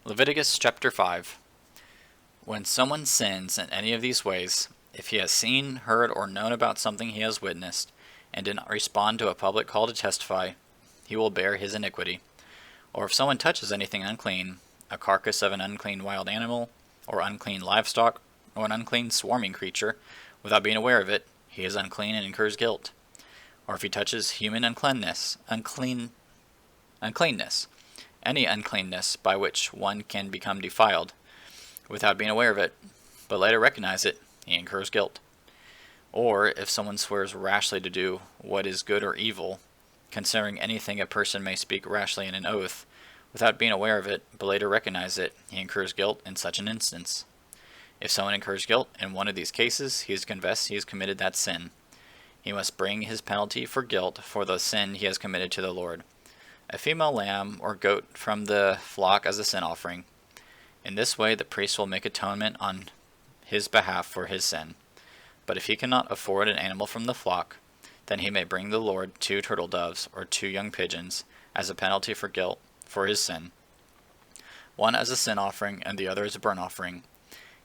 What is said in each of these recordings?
Leviticus chapter 5. When someone sins in any of these ways, if he has seen, heard, or known about something he has witnessed, and did not respond to a public call to testify, he will bear his iniquity. Or if someone touches anything unclean, a carcass of an unclean wild animal, or unclean livestock, or an unclean swarming creature, without being aware of it, he is unclean and incurs guilt. Or if he touches human uncleanness, any uncleanness by which one can become defiled, without being aware of it, but later recognize it, he incurs guilt. Or if someone swears rashly to do what is good or evil, considering anything a person may speak rashly in an oath, without being aware of it, but later recognize it, he incurs guilt in such an instance. If someone incurs guilt in one of these cases, he has confessed he has committed that sin. He must bring his penalty for guilt for the sin he has committed to the Lord. A female lamb or goat from the flock as a sin offering. In this way the priest will make atonement on his behalf for his sin. But if he cannot afford an animal from the flock, then he may bring the Lord 2 turtle doves or 2 young pigeons as a penalty for guilt for his sin, one as a sin offering and the other as a burnt offering.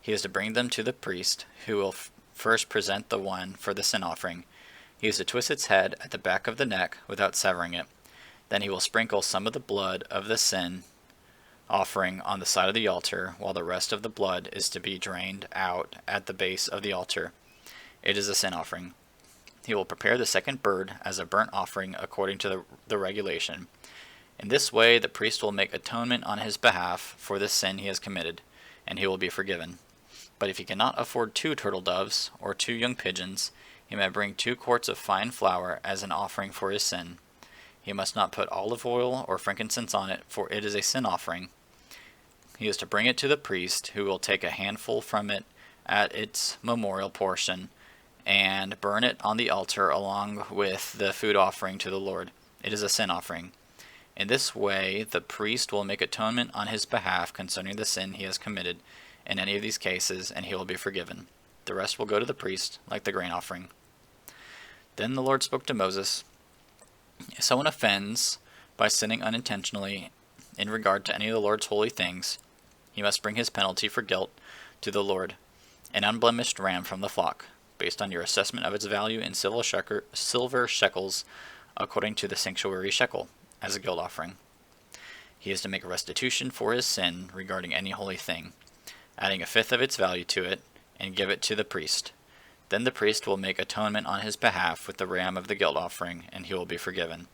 He is to bring them to the priest, who will first present the one for the sin offering. He is to twist its head at the back of the neck without severing it. Then he will sprinkle some of the blood of the sin offering on the side of the altar, while the rest of the blood is to be drained out at the base of the altar. It is a sin offering. He will prepare the second bird as a burnt offering according to the regulation. In this way the priest will make atonement on his behalf for the sin he has committed, and he will be forgiven. But if he cannot afford 2 turtle doves or 2 young pigeons, he may bring 2 quarts of fine flour as an offering for his sin. He must not put olive oil or frankincense on it, for it is a sin offering. He is to bring it to the priest, who will take a handful from it at its memorial portion, and burn it on the altar along with the food offering to the Lord. It is a sin offering. In this way the priest will make atonement on his behalf concerning the sin he has committed in any of these cases, and he will be forgiven. The rest will go to the priest, like the grain offering. Then the Lord spoke to Moses, "If someone offends by sinning unintentionally in regard to any of the Lord's holy things, he must bring his penalty for guilt to the Lord, an unblemished ram from the flock, based on your assessment of its value in silver shekels according to the sanctuary shekel, as a guilt offering. He is to make restitution for his sin regarding any holy thing, adding 1/5 of its value to it, and give it to the priest. Then the priest will make atonement on his behalf with the ram of the guilt offering, and he will be forgiven.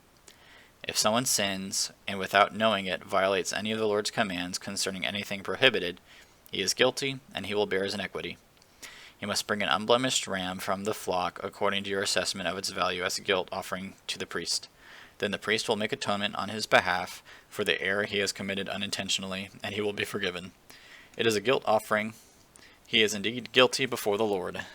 If someone sins, and without knowing it violates any of the Lord's commands concerning anything prohibited, he is guilty, and he will bear his iniquity. You must bring an unblemished ram from the flock according to your assessment of its value as a guilt offering to the priest. Then the priest will make atonement on his behalf for the error he has committed unintentionally, and he will be forgiven. It is a guilt offering. He is indeed guilty before the Lord.